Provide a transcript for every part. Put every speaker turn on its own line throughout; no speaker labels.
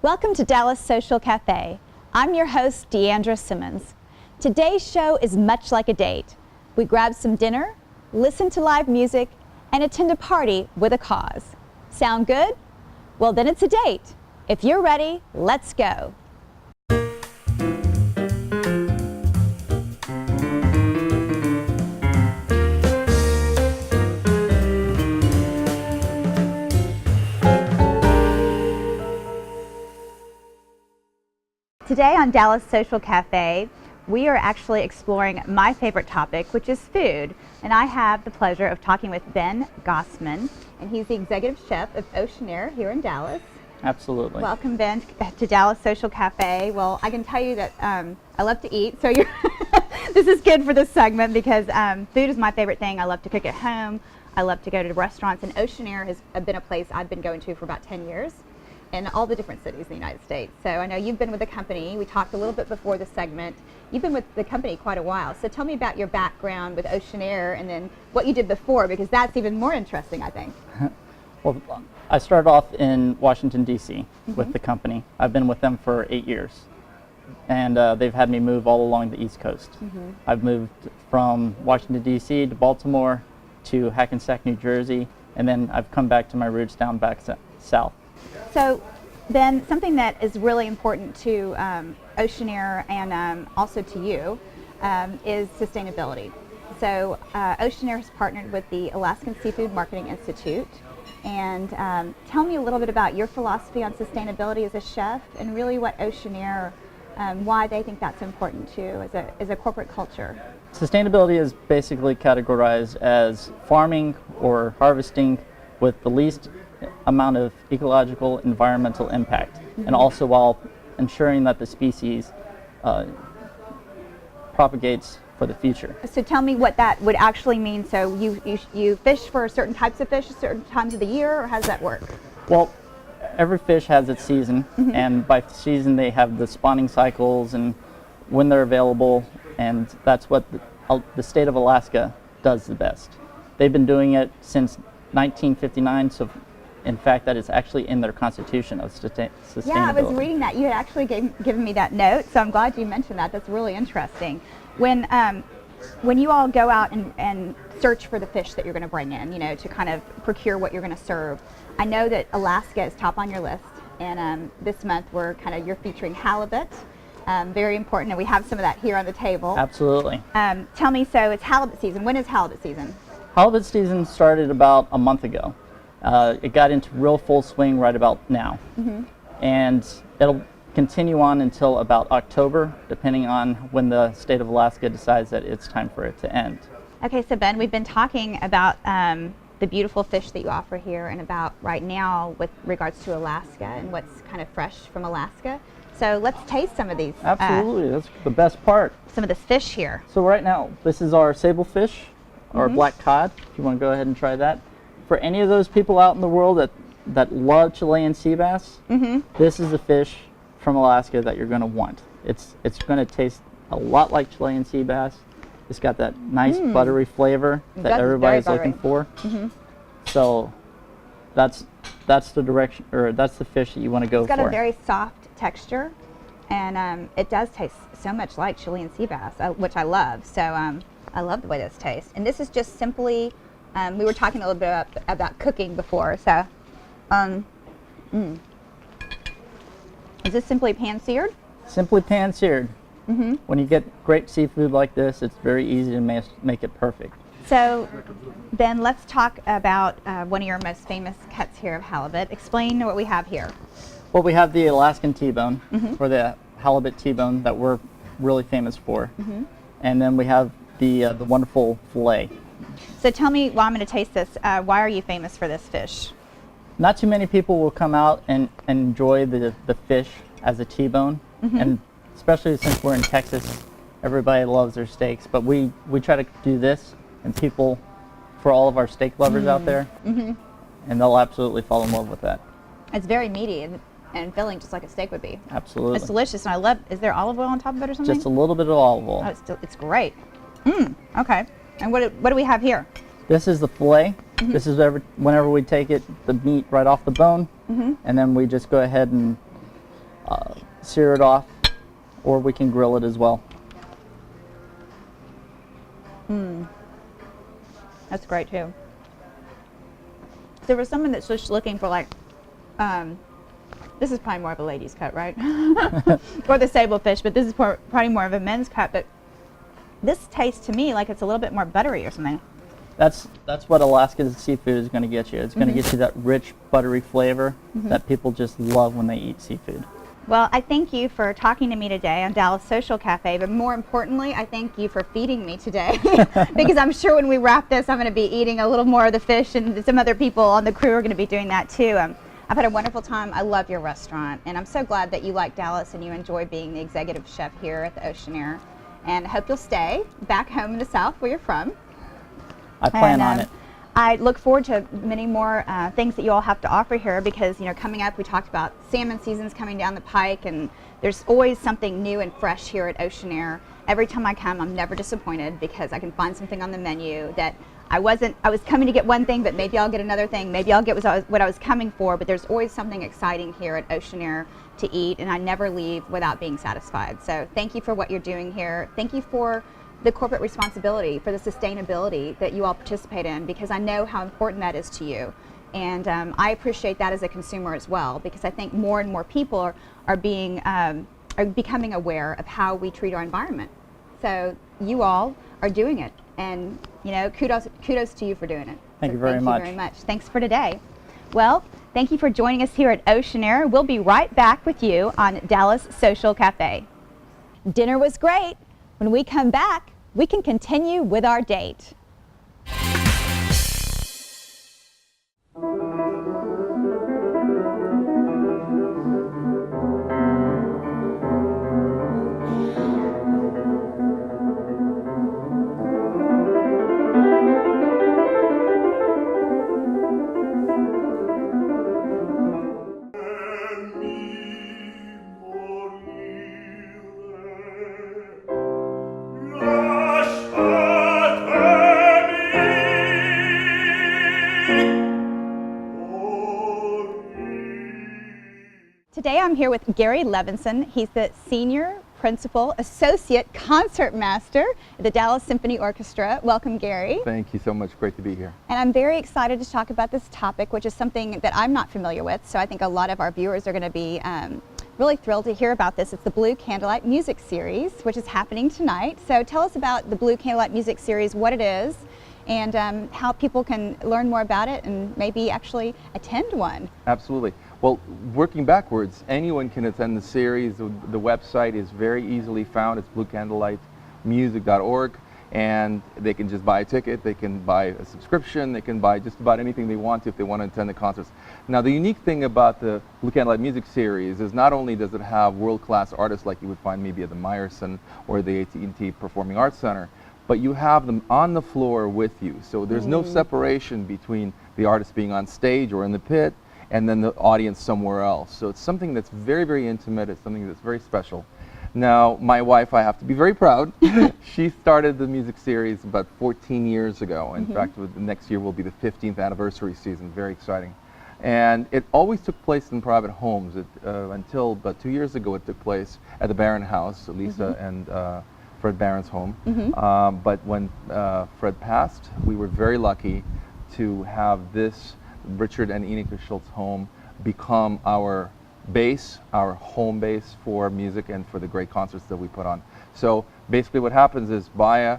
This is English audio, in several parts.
Welcome to Dallas Social Cafe. I'm your host, D'Andra Simmons. Today's show is much like a date. We grab some dinner, listen to live music, and attend a party with a cause. Sound good? Well, then it's a date. If you're ready, let's go. Today on Dallas Social Cafe, we are actually exploring my favorite topic, which is food. And I have the pleasure of talking with Ben Gossman, and he's the executive chef of Oceanaire here in Dallas.
Absolutely.
Welcome, Ben, to Dallas Social Cafe. Well, I can tell you that I love to eat, so this is good for this segment because food is my favorite thing. I love to cook at home. I love to go to restaurants, and Oceanaire has been a place I've been going to for about 10 years. In all the different cities in the United States. So I know you've been with the company. We talked a little bit before the segment. You've been with the company quite a while. So tell me about your background with Oceanaire and then what you did before, because that's even more interesting, I think.
Well, I started off in Washington, D.C. with the company. I've been with them for 8 years. And they've had me move all along the East Coast. I've moved from Washington, D.C. to Baltimore to Hackensack, New Jersey. And then I've come back to my roots down back south.
So then something that is really important to Oceanaire and also to you is sustainability. So Oceanaire has partnered with the Alaskan Seafood Marketing Institute. And tell me a little bit about your philosophy on sustainability as a chef and really what Oceanaire, why they think that's important too as a corporate culture.
Sustainability is basically categorized as farming or harvesting with the least amount of ecological environmental impact, and also while ensuring that the species propagates for the future.
So tell me what that would actually mean. So you fish for certain types of fish certain times of the year, or how does that work?
Well, every fish has its season, and by season they have the spawning cycles and when they're available, and that's what the state of Alaska does the best. They've been doing it since 1959, so in fact that is actually in their constitution of sustainability.
Yeah, I was reading that. You had actually given me that note, so I'm glad you mentioned that. That's really interesting. When you all go out and search for the fish that you're going to bring in, to kind of procure what you're going to serve, I know that Alaska is top on your list, and this month you're featuring halibut. Very important, and we have some of that here on the table.
Absolutely.
Tell me, so it's halibut season. When is halibut season?
Halibut season started about a month ago. It got into real full swing right about now. And it'll continue on until about October, depending on when the state of Alaska decides that it's time for it to end.
Okay, so Ben, we've been talking about the beautiful fish that you offer here and about right now with regards to Alaska and what's kind of fresh from Alaska. So let's taste some of these.
Absolutely, that's the best part.
Some of this fish here.
So right now, this is our sable fish, or black cod, if you want to go ahead and try that. For any of those people out in the world that love Chilean sea bass, this is a fish from Alaska that you're going to want. It's going to taste a lot like Chilean sea bass. It's got that nice buttery flavor that everybody's looking for. So that's the direction, or that's the fish that you want to go for.
It's got a very soft texture, and it does taste so much like Chilean sea bass, which I love. So I love the way this tastes. And this is just simply, we were talking a little bit about cooking before, so is this simply pan-seared? Simply
pan-seared. When you get great seafood like this, it's very easy to make it perfect.
So Ben, let's talk about one of your most famous cuts here of halibut. Explain what we have here.
Well, we have the Alaskan T-bone, or the halibut T-bone that we're really famous for. And then we have the wonderful fillet.
So tell me, I'm going to taste this. Why are you famous for this fish?
Not too many people will come out and enjoy the fish as a T-bone, and especially since we're in Texas, everybody loves their steaks. But we try to do this, and people, for all of our steak lovers out there, and they'll absolutely fall in love with that. It's
very meaty and filling, just like a steak would be.
Absolutely.
It's delicious, and I love. Is there olive oil on top of it or something?
Just a little bit of olive oil.
Oh, it's great. Okay. And what do we have here?
This is the fillet. This is whenever we take the meat right off the bone, and then we just go ahead and sear it off, or we can grill it as well.
That's great too. So for someone that's just looking for like, this is probably more of a lady's cut, right? Or the sable fish, but this is probably more of a men's cut. But this tastes to me like it's a little bit more buttery or something.
That's what Alaska seafood is going to get you. It's going to get you that rich, buttery flavor that people just love when they eat seafood.
Well, I thank you for talking to me today on Dallas Social Cafe, but more importantly, I thank you for feeding me today because I'm sure when we wrap this, I'm going to be eating a little more of the fish, and some other people on the crew are going to be doing that too. I've had a wonderful time. I love your restaurant, and I'm so glad that you like Dallas and you enjoy being the executive chef here at the Oceanaire. And I hope you'll stay back home in the South where you're from.
I plan on it.
I look forward to many more things that you all have to offer here because, you know, coming up, we talked about salmon seasons coming down the pike, and there's always something new and fresh here at Oceanaire. Every time I come, I'm never disappointed because I can find something on the menu that I was coming to get one thing, but maybe I'll get another thing. Maybe I'll get what I was coming for, but there's always something exciting here at Oceanaire to eat, and I never leave without being satisfied. So thank you for what you're doing here. Thank you for the corporate responsibility, for the sustainability that you all participate in, because I know how important that is to you. And I appreciate that as a consumer as well, because I think more and more people are becoming aware of how we treat our environment. So you all are doing it, and you know, kudos to you for doing it.
Thank you very much.
Thank you very much. Thanks for today. Well, thank you for joining us here at Oceanaire. We'll be right back with you on Dallas Social Cafe. Dinner was great. When we come back, we can continue with our date. Today I'm here with Gary Levinson. He's the Senior Principal Associate Concertmaster at the Dallas Symphony Orchestra. Welcome, Gary.
Thank you so much. Great to be here.
And I'm very excited to talk about this topic, which is something that I'm not familiar with, so I think a lot of our viewers are going to be really thrilled to hear about this. It's the Blue Candlelight Music Series, which is happening tonight. So tell us about the Blue Candlelight Music Series, what it is, and how people can learn more about it and maybe actually attend one.
Absolutely. Well, working backwards, anyone can attend the series. The website is very easily found. It's bluecandlelightmusic.org, and they can just buy a ticket, they can buy a subscription, they can buy just about anything they want to if they want to attend the concerts. Now, the unique thing about the Blue Candlelight Music Series is not only does it have world-class artists like you would find maybe at the Meyerson or the AT&T Performing Arts Center, but you have them on the floor with you. So there's no separation between the artist being on stage or in the pit and then the audience somewhere else. So it's something that's very, very intimate. It's something that's very special. Now, my wife, I have to be very proud. She started the music series about 14 years ago. In fact, next year will be the 15th anniversary season. Very exciting. And it always took place in private homes. Until about 2 years ago, it took place at the Barron House, Lisa and Fred Barron's home. But when Fred passed, we were very lucky to have this Richard and Enika Schultz home become our base, our home base for music and for the great concerts that we put on. So basically what happens is Baya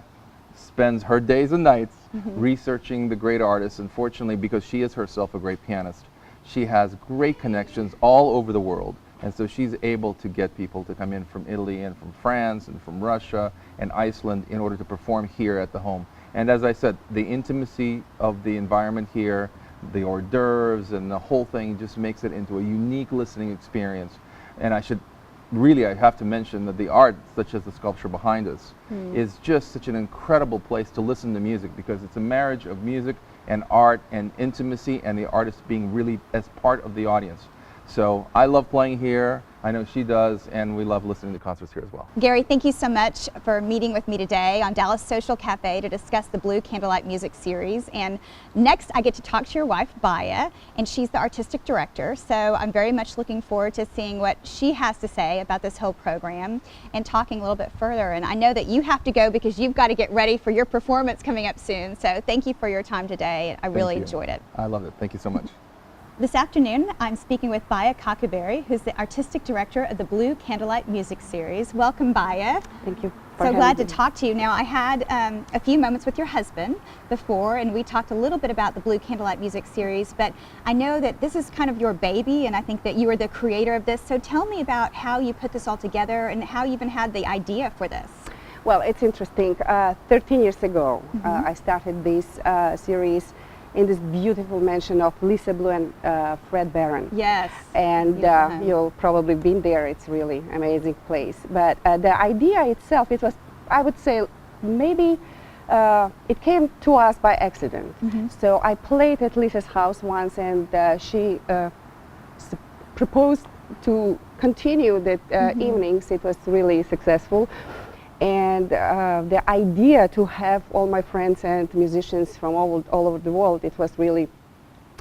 spends her days and nights researching the great artists. Unfortunately, because she is herself a great pianist, she has great connections all over the world. And so she's able to get people to come in from Italy and from France and from Russia and Iceland in order to perform here at the home. And as I said, the intimacy of the environment here, the hors d'oeuvres and the whole thing just makes it into a unique listening experience. And I have to mention that the art, such as the sculpture behind us, is just such an incredible place to listen to music, because it's a marriage of music and art and intimacy and the artist being really as part of the audience. So I love playing here. I know she does, and we love listening to concerts here as well.
Gary, thank you so much for meeting with me today on Dallas Social Cafe to discuss the Blue Candlelight Music Series. And next I get to talk to your wife, Baya, and she's the artistic director. So I'm very much looking forward to seeing what she has to say about this whole program and talking a little bit further. And I know that you have to go because you've got to get ready for your performance coming up soon. So thank you for your time today. I really enjoyed it.
I love it. Thank you so much.
This afternoon, I'm speaking with Baya Kakaberry, who's the artistic director of the Blue Candlelight Music Series. Welcome, Baya.
Thank you.
So glad to talk to you. Now, I had a few moments with your husband before, and we talked a little bit about the Blue Candlelight Music Series, but I know that this is kind of your baby, and I think that you are the creator of this. So tell me about how you put this all together and how you even had the idea for this.
Well, it's interesting. 13 years ago, I started this series in this beautiful mansion of Lisa Blue and Fred Barron.
Yes.
And you'll probably been there. It's really amazing place. But the idea itself, it was, I would say, maybe it came to us by accident. So I played at Lisa's house once, and she proposed to continue the evenings. It was really successful. And the idea to have all my friends and musicians from all over the world, it was really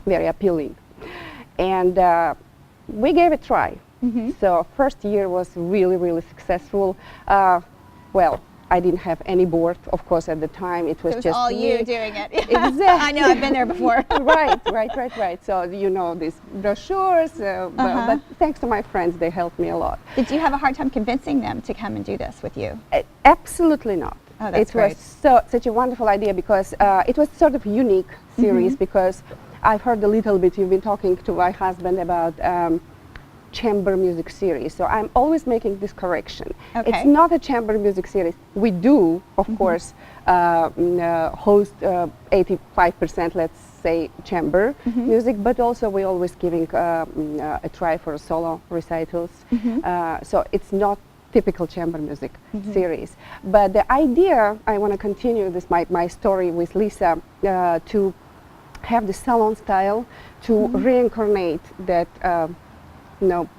very appealing. And we gave it a try. So first year was really, really successful. Well, I didn't have any board, of course, at the time. It was just
all
me.
you doing it.
Exactly.
I know, I've been there before.
Right. So you know these brochures, but thanks to my friends, they helped me a lot.
Did you have a hard time convincing them to come and do this with you?
Absolutely not.
Oh, that's
it
great.
was such a wonderful idea because it was sort of a unique series because I've heard a little bit, you've been talking to my husband about chamber music series. So I'm always making this correction.
Okay.
It's not a chamber music series. We do, of course, host 85%, let's say, chamber music, but also we're always giving a try for solo recitals. So it's not typical chamber music series. But the idea, I want to continue this my story with Lisa, to have the salon style, to reincarnate that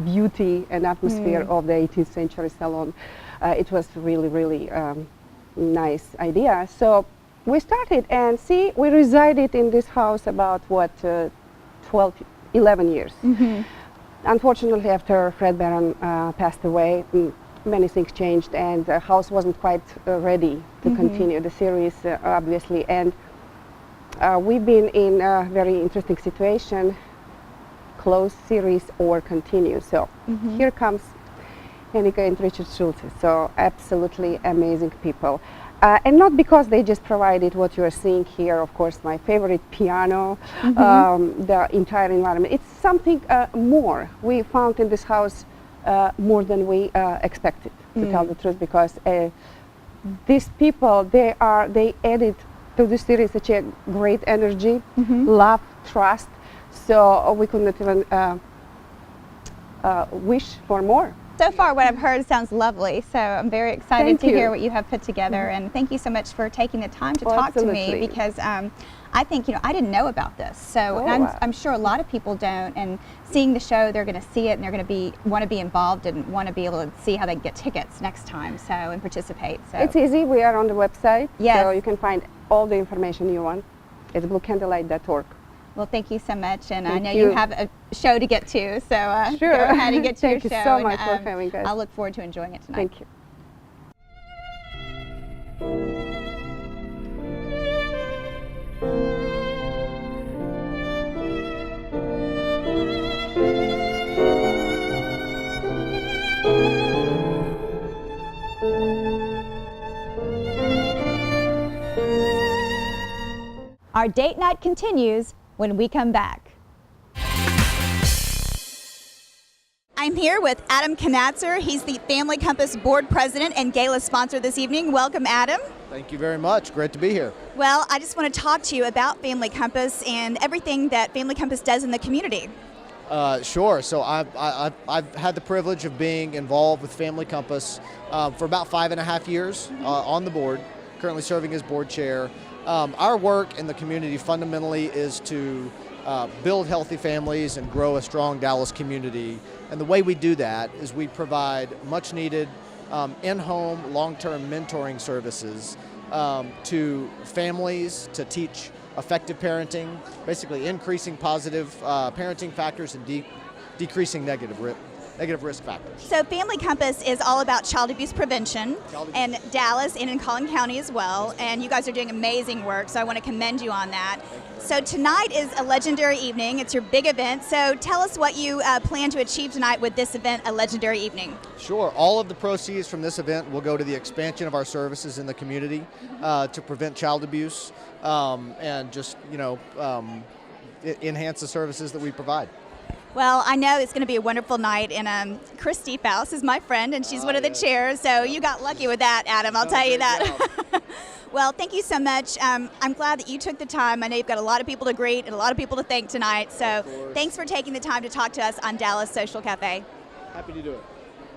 beauty and atmosphere of the 18th century salon. It was really, really nice idea. So we started, and we resided in this house about 11 years. Unfortunately, after Fred Barron passed away, many things changed, and the house wasn't quite ready to continue the series, obviously. And we've been in a very interesting situation: close series or continue. So here comes Annika and Richard Schulze. So absolutely amazing people. And not because they just provided what you are seeing here, of course, my favorite piano, the entire environment. It's something more. We found in this house more than we expected, to tell the truth, because these people, they added to the series such a great energy, love, trust. So we couldn't even wish for more.
So far, what I've heard sounds lovely. So I'm very excited to
Thank you.
hear what you have put together, and thank you so much for taking the time to talk to me,
Absolutely.
because I think, I didn't know about this. So and I'm sure a lot of people don't, and seeing the show, they're going to see it, and they're going to want to be involved and want to be able to see how they can get tickets next time, so, and participate. So
It's easy. We are on the website,
Yes.
so you can find all the information you want. It's bluecandlelight.org.
Well, thank you so much, and I
Thank
know
you.
you have a show to get to, so
Sure.
go ahead and get to your
Thank you
show.
so
and,
much for having us.
I'll look forward to enjoying it tonight.
Thank you.
Our date night continues when we come back. I'm here with Adam Knatzer. He's the Family Compass Board President and gala sponsor this evening. Welcome, Adam.
Thank you very much. Great to be here.
Well, I just want to talk to you about Family Compass and everything that Family Compass does in the community.
Sure. So I've had the privilege of being involved with Family Compass for about 5.5 years on the board, currently serving as board chair. Our work in the community fundamentally is to build healthy families and grow a strong Dallas community. And the way we do that is we provide much needed in-home long-term mentoring services to families to teach effective parenting, basically increasing positive parenting factors and decreasing negative risk factors.
So Family Compass is all about child abuse prevention in Dallas and in Collin County as well, and you guys are doing amazing work, so I want to commend you on that. So tonight is a legendary evening. It's your big event, so tell us what you plan to achieve tonight with this event, a legendary evening.
Sure. All of the proceeds from this event will go to the expansion of our services in the community to prevent child abuse and just, enhance the services that we provide.
Well, I know it's going to be a wonderful night, and Christy Faust is my friend, and she's one of the chairs, so you got lucky with that, Adam, I'll tell you that. Well, thank you so much. I'm glad that you took the time. I know you've got a lot of people to greet and a lot of people to thank tonight, so thanks for taking the time to talk to us on Dallas Social Cafe.
Happy to do it.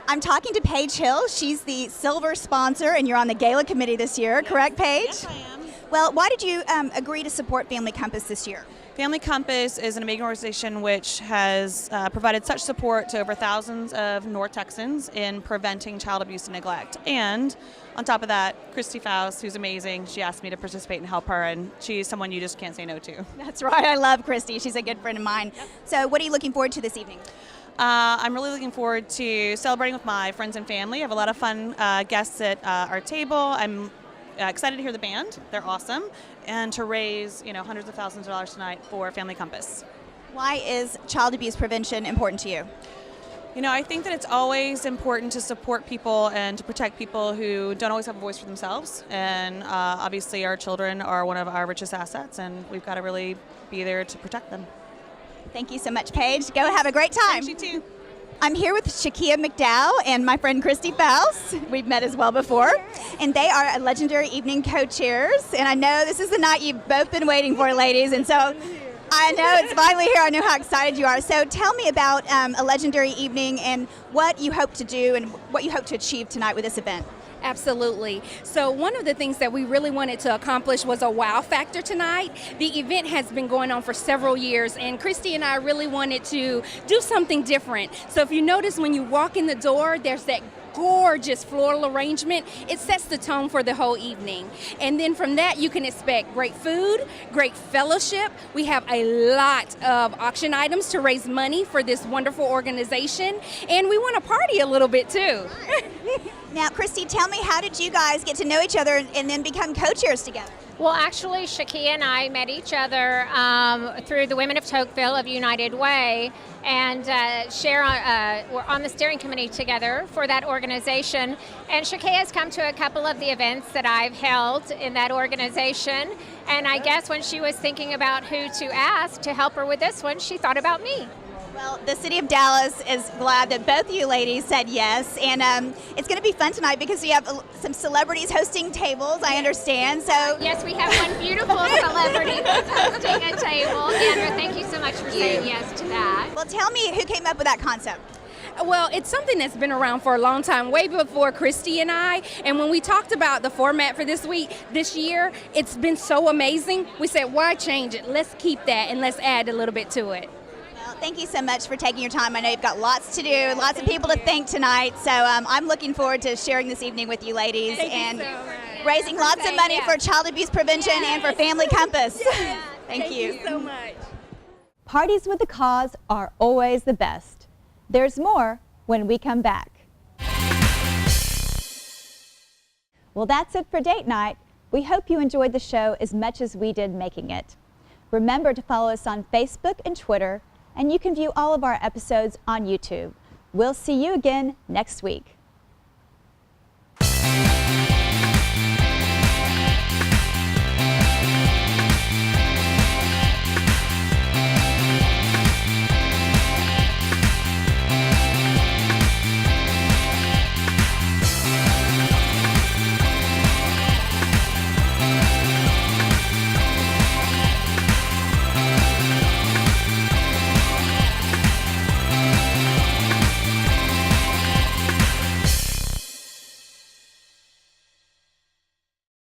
I'm talking to Paige Hill. She's the silver sponsor, and you're on the gala committee this year, correct, Paige?
Yes, I am.
Well, why did you agree to support Family Compass this year?
Family Compass is an amazing organization which has provided such support to over thousands of North Texans in preventing child abuse and neglect. And on top of that, Christy Faust, who's amazing, she asked me to participate and help her, and she's someone you just can't say no to.
That's right. I love Christy. She's a good friend of mine. Yep. So what are you looking forward to this evening?
I'm really looking forward to celebrating with my friends and family. I have a lot of fun guests at our table. I'm excited to hear the band. They're awesome. And to raise, hundreds of thousands of dollars tonight for Family Compass.
Why is child abuse prevention important to you?
I think that it's always important to support people and to protect people who don't always have a voice for themselves. And obviously our children are one of our richest assets, and we've got to really be there to protect them.
Thank you so much, Paige. Go have a great time.
Thanks, you too.
I'm here with Shakia McDowell and my friend Christy Faust. We've met as well before. And they are a legendary evening co-chairs. And I know this is the night you've both been waiting for, ladies. And so I know it's finally here. I know how excited you are. So tell me about a legendary evening and what you hope to do and what you hope to achieve tonight with this event.
Absolutely. So one of the things that we really wanted to accomplish was a wow factor tonight. The event has been going on for several years, and Christy and I really wanted to do something different. So if you notice when you walk in the door, there's that gorgeous floral arrangement. It sets the tone for the whole evening. And then from that, you can expect great food, great fellowship. We have a lot of auction items to raise money for this wonderful organization. And we want to party a little bit too.
Now, Christy, tell me, how did you guys get to know each other and then become co-chairs together?
Well, actually, Shakia and I met each other through the Women of Tocqueville of United Way, and we're on the steering committee together for that organization. And Shakia has come to a couple of the events that I've held in that organization. And I guess when she was thinking about who to ask to help her with this one, she thought about me.
Well, the city of Dallas is glad that both of you ladies said yes, and it's going to be fun tonight because we have some celebrities hosting tables, I understand. So
yes, we have one beautiful celebrity that's hosting a table. D'Andra, thank you so much for saying yes to that.
Well, tell me who came up with that concept.
Well, it's something that's been around for a long time, way before Christy and I. And when we talked about the format for this year, it's been so amazing. We said, why change it? Let's keep that and let's add a little bit to it.
Thank you so much for taking your time. I know you've got lots to do, lots of people to thank tonight. So I'm looking forward to sharing this evening with you ladies and raising lots of money for child abuse prevention and for Family Compass. Thank you.
Thank you so much.
Parties with a cause are always the best. There's more when we come back. Well, that's it for date night. We hope you enjoyed the show as much as we did making it. Remember to follow us on Facebook and Twitter, and you can view all of our episodes on YouTube. We'll see you again next week.